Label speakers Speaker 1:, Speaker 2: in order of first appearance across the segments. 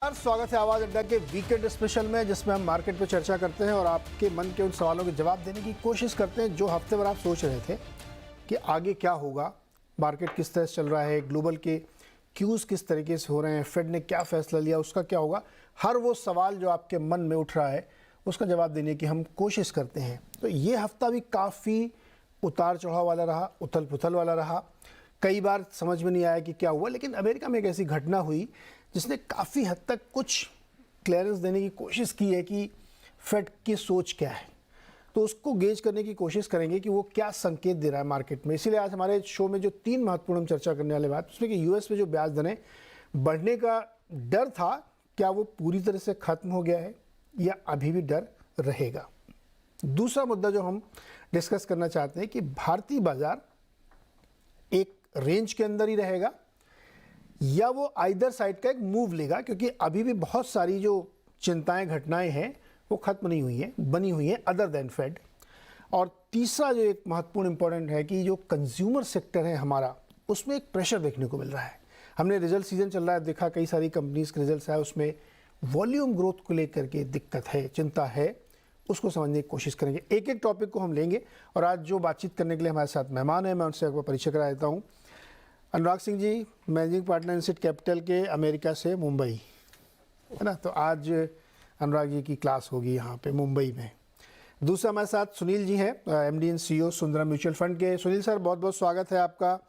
Speaker 1: स्वागत है आवाज अड्डा के वीकेंड स्पेशल में, जिसमें हम मार्केट पे चर्चा करते हैं और आपके मन के उन सवालों के जवाब देने की कोशिश करते हैं जो हफ्ते भर आप सोच रहे थे कि आगे क्या होगा, मार्केट किस तरह से चल रहा है, ग्लोबल के क्यूज़ किस तरीके से हो रहे हैं, फेड ने क्या फैसला लिया, उसका क्या होगा। हर वो सवाल जो आपके मन में उठ रहा है उसका जवाब देने की हम कोशिश करते हैं। तो ये हफ्ता भी काफ़ी उतार चढ़ाव वाला रहा, उथल पुथल वाला रहा। कई बार समझ में नहीं आया कि क्या हुआ, लेकिन अमेरिका में एक ऐसी घटना हुई जिसने काफ़ी हद तक कुछ क्लियरेंस देने की कोशिश की है कि फेड की सोच क्या है। तो उसको गेज करने की कोशिश करेंगे कि वो क्या संकेत दे रहा है मार्केट में। इसीलिए आज हमारे शो में जो 3 महत्वपूर्ण हम चर्चा करने वाले बात उसमें कि यूएस में जो ब्याज दरें बढ़ने का डर था, क्या वो पूरी तरह से ख़त्म हो गया है या अभी भी डर रहेगा। दूसरा मुद्दा जो हम डिस्कस करना चाहते हैं कि भारतीय बाजार एक रेंज के अंदर ही रहेगा या वो आइदर साइड का एक मूव लेगा, क्योंकि अभी भी बहुत सारी जो चिंताएं घटनाएं हैं वो खत्म नहीं हुई हैं, बनी हुई हैं अदर देन फेड। और तीसरा जो एक महत्वपूर्ण इंपॉर्टेंट है कि जो कंज्यूमर सेक्टर है हमारा, उसमें एक प्रेशर देखने को मिल रहा है। हमने रिजल्ट सीजन चल रहा है, देखा कई सारी कंपनीज के रिजल्ट्स आए, उसमें वॉल्यूम ग्रोथ को लेकर के दिक्कत है, चिंता है, उसको समझने की कोशिश करेंगे। एक एक टॉपिक को हम लेंगे और आज जो बातचीत करने के लिए हमारे साथ मेहमान हैं, मैं उनसे एक बार परिचय करा देता हूँ। Anurag Singh ji, managing partner इंसिट capital के, अमेरिका से मुंबई, है ना। तो आज अनुराग जी की क्लास होगी यहाँ पे मुंबई में। दूसरा हमारे साथ सुनील जी हैं, MD and CEO Sundaram mutual fund के। सुनील सर, बहुत बहुत स्वागत है आपका,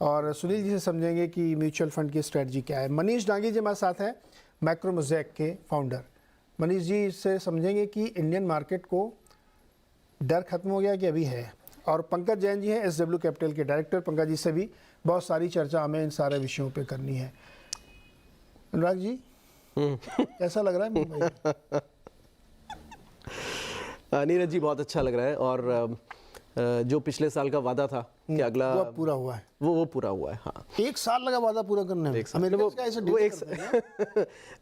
Speaker 1: और सुनील जी से समझेंगे कि म्यूचुअल फंड की स्ट्रेटजी क्या है। मनीष डांगी जी हमारे साथ हैं, मैक्रो मोज़ेक के फाउंडर। मनीष जी से समझेंगे कि इंडियन मार्केट को डर खत्म हो गया कि अभी है। और पंकज जैन जी हैं, एसडब्ल्यू कैपिटल के डायरेक्टर। पंकज जी से भी बहुत सारी चर्चा हमें इन सारे विषयों पे करनी है। अनुराग जी, कैसा लग रहा है मुंबई?
Speaker 2: नीरज जी, बहुत अच्छा लग रहा है। और जो पिछले साल का वादा था कि अगला
Speaker 1: वो पूरा हुआ है,
Speaker 2: वो पूरा हुआ है। हाँ,
Speaker 1: 1 साल लगा वादा पूरा करने में।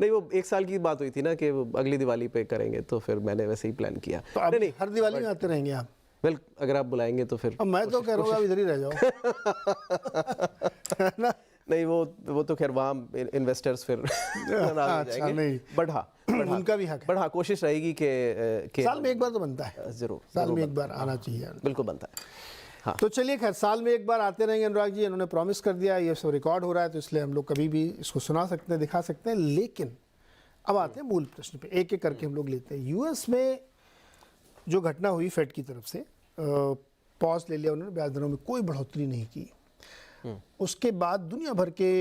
Speaker 2: नहीं, वो 1 साल की बात हुई थी ना कि अगली दिवाली पे करेंगे, तो फिर मैंने वैसे ही प्लान किया।
Speaker 1: तो नहीं, हर दिवाली में आते रहेंगे आप?
Speaker 2: वेल, अगर आप बुलाएंगे तो फिर।
Speaker 1: अब मैं तो कह रहा हूँ इधर ही रह जाओ। ना?
Speaker 2: नहीं, वो तो खैर वहाँ इन्वेस्टर्स फिर नाराज हो जाएंगे। बट हाँ,
Speaker 1: उनका भी हक है।
Speaker 2: बट हाँ, कोशिश रहेगी कि
Speaker 1: साल में एक बार तो बनता है,
Speaker 2: जरूर
Speaker 1: साल में एक बार आना चाहिए,
Speaker 2: बिल्कुल बनता है। हाँ,
Speaker 1: तो चलिए खैर, साल में एक बार आते रहेंगे। अनुराग जी, इन्होंने प्रॉमिस कर दिया, ये सब रिकॉर्ड हो रहा है, तो इसलिए हम लोग कभी भी इसको सुना सकते हैं, दिखा सकते हैं। लेकिन अब आते हैं मूल प्रश्न पे, एक एक करके हम लोग लेते हैं। यूएस में जो घटना हुई फेड की तरफ से, पॉज ले लिया उन्होंने, ब्याज दरों में कोई बढ़ोतरी नहीं की। उसके बाद दुनिया भर के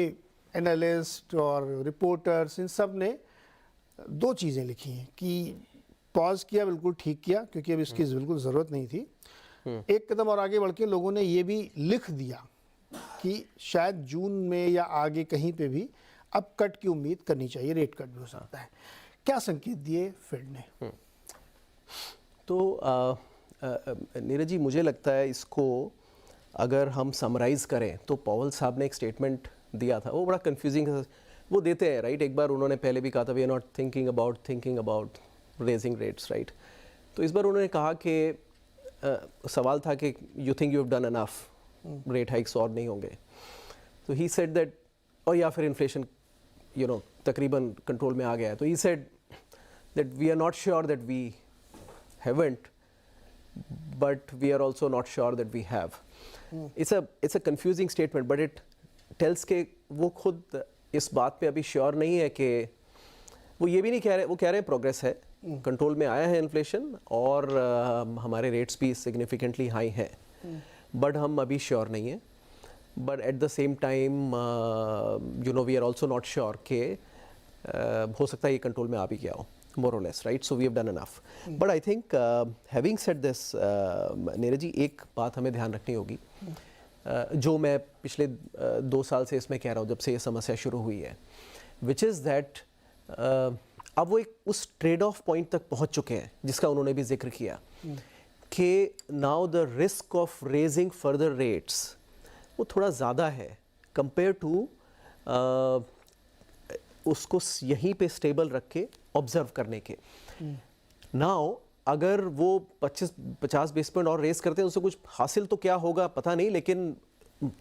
Speaker 1: एनालिस्ट और रिपोर्टर्स, इन सब ने 2 चीज़ें लिखी हैं कि पॉज किया, बिल्कुल ठीक किया, क्योंकि अब इसकी बिल्कुल ज़रूरत नहीं थी। एक कदम और आगे बढ़ के लोगों ने ये भी लिख दिया कि शायद जून में या आगे कहीं पे भी अब कट की उम्मीद करनी चाहिए, रेट कट भी हो सकता है। क्या संकेत दिए फेड ने?
Speaker 2: तो नीरज जी, मुझे लगता है इसको अगर हम समराइज़ करें तो पॉवल साहब ने एक स्टेटमेंट दिया था, वो बड़ा कंफ्यूजिंग वो देते हैं, राइट। एक बार उन्होंने पहले भी कहा था, we are not thinking about raising rates, right. तो इस बार उन्होंने कहा कि सवाल था कि you think you have done enough, rate hikes और नहीं होंगे। तो ही सेड दैट, और या फिर इन्फ्लेशन तकरीबन कंट्रोल में आ गया है। तो he said that we are not sure that we haven't, but we are also not sure that we have. It's a confusing statement, but it tells के वो खुद इस बात पे अभी श्योर नहीं है कि वो ये भी नहीं कह रहे, वो कह रहे हैं प्रोग्रेस है, कंट्रोल में आया है इन्फ्लेशन, और हमारे रेट्स भी सिग्निफिकेंटली हाई हैं, बट हम अभी श्योर नहीं है। But at the same time we are also not sure कि हो सकता है ये कंट्रोल में आ भी गया हो, more or less, right? So we have done enough. But I think having said this, Neeraj ji, एक बात हमें ध्यान रखनी होगी, जो मैं पिछले 2 साल से इसमें कह रहा हूँ, जब से ये समस्या शुरू हुई है, which is that अब वो एक उस ट्रेड ऑफ पॉइंट तक पहुँच चुके हैं जिसका उन्होंने भी जिक्र किया कि now the risk of raising further rates वो थोड़ा ज़्यादा है कंपेयर टू उसको यहीं पे स्टेबल रख के ऑब्जर्व करने के। नाउ अगर वो 50 बेस पॉइंट और रेस करते हैं, उससे कुछ हासिल तो क्या होगा पता नहीं, लेकिन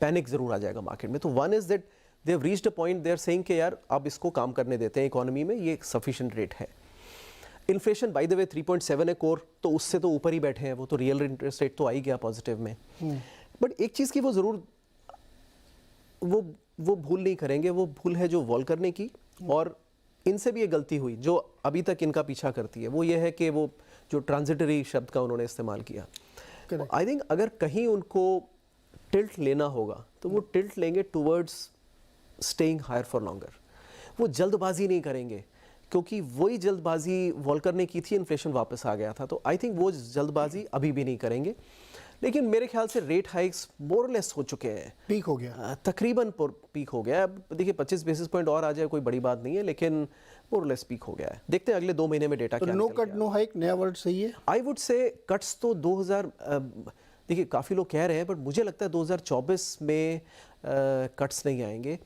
Speaker 2: पैनिक ज़रूर आ जाएगा मार्केट में। तो one is that they have reached a point, they are saying कि यार अब इसको काम करने देते हैं इकोनॉमी में, ये एक सफिशिएंट रेट है। इन्फ्लेशन बाय द वे 3.7 है कोर, तो उससे तो ऊपर ही बैठे हैं वो, तो रियल इंटरेस्ट रेट तो आ ही गया पॉजिटिव में। बट एक चीज़ की वो ज़रूर वो भूल नहीं करेंगे, वो भूल है जो वॉल्कर ने की, और इनसे भी ये गलती हुई जो अभी तक इनका पीछा करती है, वो ये है कि वो जो ट्रांजिटरी शब्द का उन्होंने इस्तेमाल किया। आई थिंक अगर कहीं उनको टिल्ट लेना होगा तो वो टिल्ट लेंगे towards staying higher for longer. वो जल्दबाजी नहीं करेंगे, क्योंकि वही जल्दबाजी वॉल्कर ने की थी, इन्फ्लेशन वापस आ गया था, तो आई थिंक वो जल्दबाजी अभी भी नहीं करेंगे। लेकिन मेरे ख्याल से रेट हाइक्स मोर और लेस हो चुके हैं,
Speaker 1: पीक हो गया,
Speaker 2: तकरीबन पीक हो गया है। अब देखिए 25 बेसिस पॉइंट और आ जाए कोई बड़ी बात नहीं है, लेकिन मोर और लेस पीक हो गया है। देखते हैं अगले 2 महीने में डेटा
Speaker 1: तो
Speaker 2: क्या
Speaker 1: नो
Speaker 2: निकल के
Speaker 1: कट नो हाइक नया वर्ड सही है?
Speaker 2: आई वुड से कट्स तो 2000 देखिए काफ़ी लोग कह रहे हैं, बट मुझे लगता है 2024 में कट्स नहीं आएंगे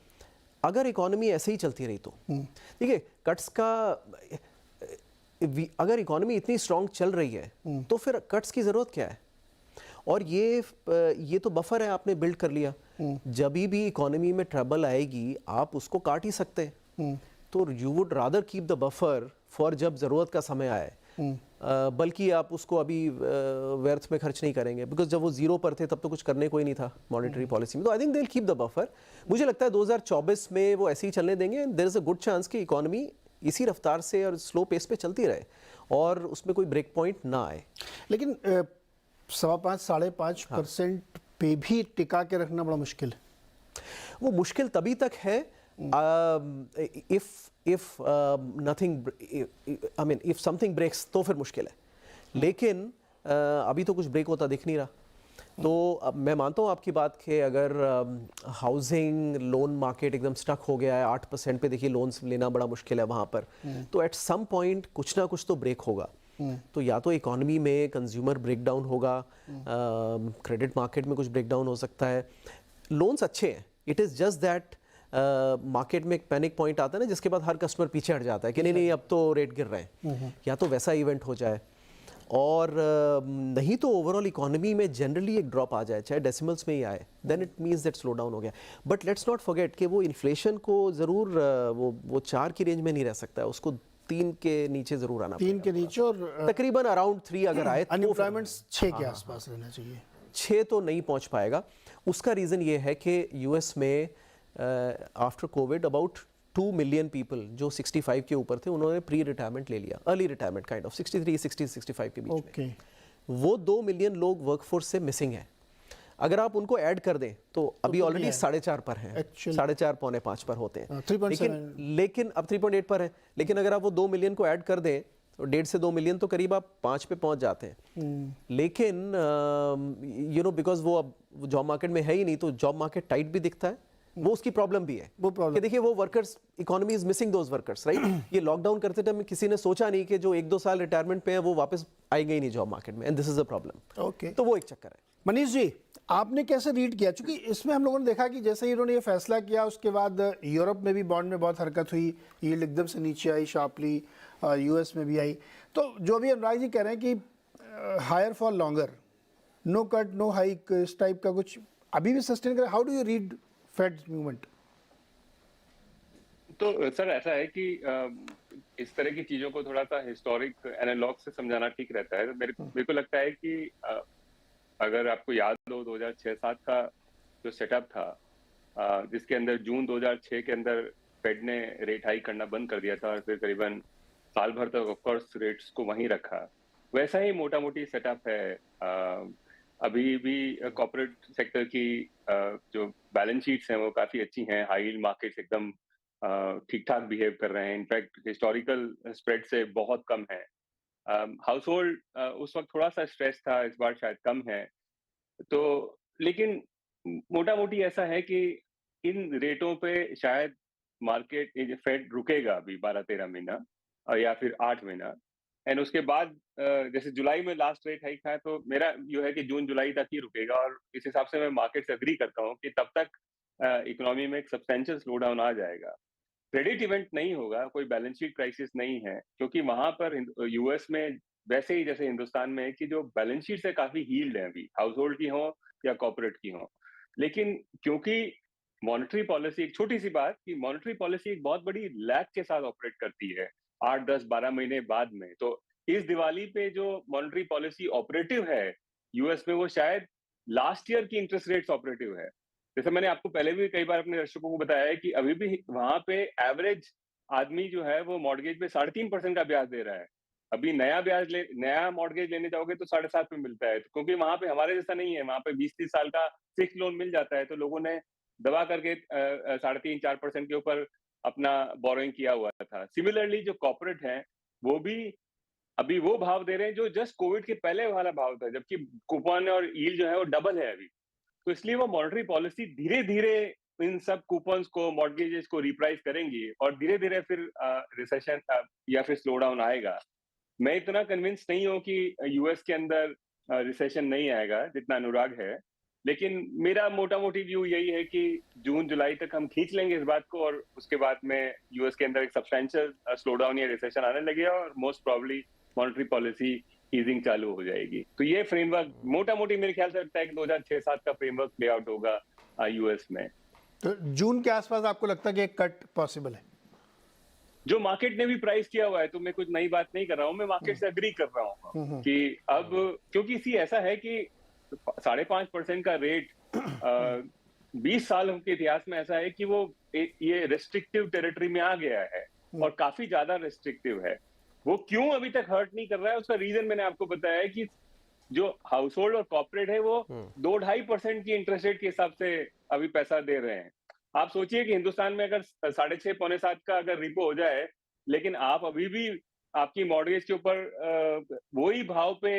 Speaker 2: अगर इकोनॉमी ऐसे ही चलती रही तो। देखिए कट्स का अगर इकोनॉमी इतनी स्ट्रांग चल रही है तो फिर कट्स की ज़रूरत क्या है? और ये तो बफर है, आपने बिल्ड कर लिया। जब भी इकोनॉमी में ट्रबल आएगी आप उसको काट ही सकते हैं, तो you would rather keep the buffer for जब ज़रूरत का समय आए, बल्कि आप उसको अभी व्यर्थ में खर्च नहीं करेंगे, बिकॉज जब वो जीरो पर थे तब तो कुछ करने को ही नहीं था मॉनेटरी पॉलिसी में। तो I think they will keep the buffer. मुझे लगता है 2024 में वो ऐसे ही चलने देंगे। There is a good chance कि इकोनॉमी इसी रफ्तार से और स्लो पेस पे चलती रहे और उसमें कोई ब्रेक पॉइंट ना आए।
Speaker 1: लेकिन 5.5% पे भी टिका के रखना बड़ा मुश्किल है।
Speaker 2: वो मुश्किल तभी तक है if nothing, I mean if something breaks तो फिर मुश्किल है, लेकिन अभी तो कुछ ब्रेक होता दिख नहीं रहा। तो अब मैं मानता हूँ आपकी बात कि अगर हाउसिंग लोन मार्केट एकदम स्टक हो गया है 8% पे, देखिए लोन्स लेना बड़ा मुश्किल है वहाँ पर, तो एट सम पॉइंट कुछ ना कुछ तो ब्रेक होगा। तो या तो इकोनॉमी में कंज्यूमर ब्रेकडाउन होगा, क्रेडिट मार्केट में कुछ ब्रेकडाउन हो सकता है। लोन्स अच्छे हैं, it is just that market में एक पैनिक पॉइंट आता है ना, जिसके बाद हर कस्टमर पीछे हट जाता है कि नहीं अब तो रेट गिर रहे हैं, या तो वैसा इवेंट हो जाए, और नहीं तो ओवरऑल इकोनॉमी में जनरली एक ड्रॉप आ जाए, चाहे डेसिमल्स में ही आए, then it means that slow down हो गया। बट लेट्स नॉट फॉरगेट कि वो इन्फ्लेशन को ज़रूर वो 4 की रेंज में नहीं रह सकता है, उसको 3 के नीचे ज़रूर आना
Speaker 1: 3 के नीचे, और
Speaker 2: तकरीबन अराउंड 3 अगर आए तो
Speaker 1: अनएम्प्लॉयमेंट 6 के आसपास रहना चाहिए।
Speaker 2: 6 तो नहीं पहुंच पाएगा। उसका रीज़न ये है कि यूएस में after Covid about 2 million people जो 65 के ऊपर थे उन्होंने प्री रिटायरमेंट ले लिया, अर्ली रिटायरमेंट काइंड ऑफ 63, 60, 65 के बीच में। वो 2 मिलियन लोग वर्कफोर्स से मिसिंग हैं। अगर आप उनको ऐड कर दें तो अभी ऑलरेडी 4.5 पर हैं, 4.5 पौने 5 पर होते हैं, लेकिन अब 3.8 पर है। लेकिन अगर आप वो 2 मिलियन को ऐड कर दें तो 1.5 से 2 मिलियन तो करीब आप 5 पे पहुंच जाते हैं। लेकिन बिकॉज वो अब जॉब मार्केट में है ही नहीं, तो जॉब मार्केट टाइट भी दिखता है, वो उसकी प्रॉब्लम भी है। कि देखिए वो workers, economy is missing those workers, right. ये लॉकडाउन करते टाइम किसी ने सोचा नहीं कि जो 1-2 साल रिटायरमेंट पे है वो वापस आएंगे ही नहीं जॉब मार्केट में, and this is a problem.
Speaker 1: Okay,
Speaker 2: तो वो एक चक्कर है।
Speaker 1: मनीष जी, आपने कैसे रीड किया? क्योंकि इसमें हम लोगों ने देखा कि जैसे ही इन्होंने ये फैसला किया उसके बाद यूरोप में भी बॉन्ड में बहुत हरकत हुई, यील्ड एकदम से नीचे आई शार्पली, यूएस में भी आई। तो जो भी अनुराग जी कह रहे हैं कि higher for longer, no cut no hike, इस टाइप का कुछ अभी भी सस्टेन करें, how do you read Fed movement?
Speaker 3: तो सर ऐसा है कि इस तरह की चीजों को थोड़ा सा हिस्टोरिक एनालॉग से समझाना ठीक रहता है। मेरे को लगता है कि अगर आपको याद हो 2006-7 का जो सेटअप था, जिसके अंदर जून 2006 के अंदर फेड ने रेट हाइक करना बंद कर दिया था और फिर करीबन साल भर तक ऑफ कोर्स रेट्स को वहीं रखा, वैसा ही मोटा मोटी सेटअप है। अभी भी कॉर्पोरेट सेक्टर की जो बैलेंस शीट्स हैं वो काफी अच्छी हैं, हाई यील्ड मार्केट्स एकदम ठीक ठाक बिहेव कर रहे हैं, इनफैक्ट हिस्टोरिकल स्प्रेड से बहुत कम है। हाउस होल्ड उस वक्त थोड़ा सा स्ट्रेस था, इस बार शायद कम है। तो लेकिन मोटा मोटी ऐसा है कि इन रेटों पे शायद मार्केट फेड रुकेगा अभी 12-13 महीना या फिर 8 महीना, एंड उसके बाद जैसे जुलाई में लास्ट रेट हाइक था, तो मेरा यो है कि जून जुलाई तक ही रुकेगा। और इस हिसाब से मैं मार्केट से एग्री करता हूँ कि तब तक इकोनॉमी में एक सब्सटेंशियल स्लो डाउन आ जाएगा। क्रेडिट इवेंट नहीं होगा, कोई बैलेंस शीट क्राइसिस नहीं है, क्योंकि वहां पर यूएस में वैसे ही जैसे हिंदुस्तान में है कि जो बैलेंस शीट है काफी हील्ड है, अभी हाउस होल्ड की हो या कॉर्पोरेट की हो। लेकिन क्योंकि मॉनेटरी पॉलिसी, एक छोटी सी बात कि मॉनेटरी पॉलिसी एक बहुत बड़ी लैग के साथ ऑपरेट करती है 8, 10, 12 महीने बाद में। तो इस दिवाली पे जो मॉनेटरी पॉलिसी ऑपरेटिव है यूएस में, वो शायद लास्ट ईयर की इंटरेस्ट रेट्स ऑपरेटिव है। जैसे मैंने आपको पहले भी कई बार अपने दर्शकों को बताया है कि अभी भी वहां पे एवरेज आदमी जो है वो मॉर्गेज पे 3.5% का ब्याज दे रहा है। अभी नया मॉर्गेज लेने जाओगे तो 7.5 पे मिलता है, तो क्योंकि वहां पे हमारे जैसा नहीं है, वहां पे 20-30 साल का फिक्स लोन मिल जाता है, तो लोगों ने दबा करके 3.5-4% के ऊपर अपना बोरोइंग किया हुआ था। सिमिलरली जो कॉर्पोरेट हैं वो भी अभी वो भाव दे रहे हैं जो जस्ट कोविड के पहले वाला भाव था, जबकि कूपन और यील्ड जो है वो डबल है अभी। तो इसलिए वो मॉनेटरी पॉलिसी धीरे धीरे इन सब कूपन्स को, मॉर्गेजेस को रिप्राइस करेंगी और धीरे धीरे फिर रिसेशन या फिर स्लो डाउन आएगा। मैं इतना कन्विंस नहीं हूं कि यूएस के अंदर रिसेशन नहीं आएगा जितना अनुराग है, लेकिन मेरा मोटा मोटी व्यू यही है कि जून जुलाई तक हम खींच लेंगे इस बात को और उसके बाद में यूएस के अंदर एक सब्सटेंशियल स्लो डाउन या रिसेशन आने लगेगा और most probably monetary policy easing चालू हो जाएगी। तो ये फ्रेमवर्क मोटा मोटी मेरे ख्याल से लगता है कि 2006-7 का फ्रेमवर्क प्ले आउट होगा यूएस में।
Speaker 1: तो जून के आसपास आपको लगता है कि एक कट पॉसिबल है?
Speaker 3: जो मार्केट ने भी प्राइस किया हुआ है, तो मैं कुछ नई बात नहीं कर रहा हूं, मैं मार्केट से अग्री कर रहा हूं कि अब क्योंकि सी ऐसा है कि 5.5% का रेट 20 साल के इतिहास में ऐसा है कि वो ये रेस्ट्रिक्टिव टेरिटरी में आ गया है और काफी ज्यादा रेस्ट्रिक्टिव है। वो क्यों अभी तक हर्ट नहीं कर रहा है, उसका रीजन मैंने आपको बताया है कि जो हाउस होल्ड और कॉर्पोरेट है वो 2-2.5% की इंटरेस्ट रेट के हिसाब से अभी पैसा दे रहे हैं। आप सोचिए कि हिंदुस्तान में अगर 6.5-6.7 का अगर रिपो हो जाए, लेकिन आप अभी भी आपकी मॉर्गेज के ऊपर वही भाव पे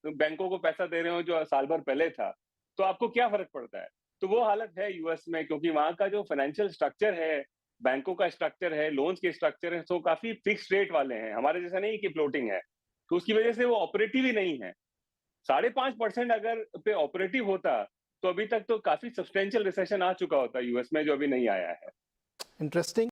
Speaker 3: बैंकों को पैसा दे रहे हो जो साल भर पहले था, तो आपको क्या फर्क पड़ता है? तो वो हालत है यूएस में, क्योंकि वहां का जो फाइनेंशियल स्ट्रक्चर है, बैंकों का स्ट्रक्चर है, लोन्स के स्ट्रक्चर है, तो काफी फिक्स रेट वाले हैं, हमारे जैसा नहीं कि फ्लोटिंग है। तो उसकी वजह से वो ऑपरेटिव ही नहीं है। 5.5% अगर पे ऑपरेटिव होता तो अभी तक तो काफी सब्सटेंशियल रिसेशन आ चुका होता यूएस में, जो अभी नहीं आया है।
Speaker 1: इंटरेस्टिंग।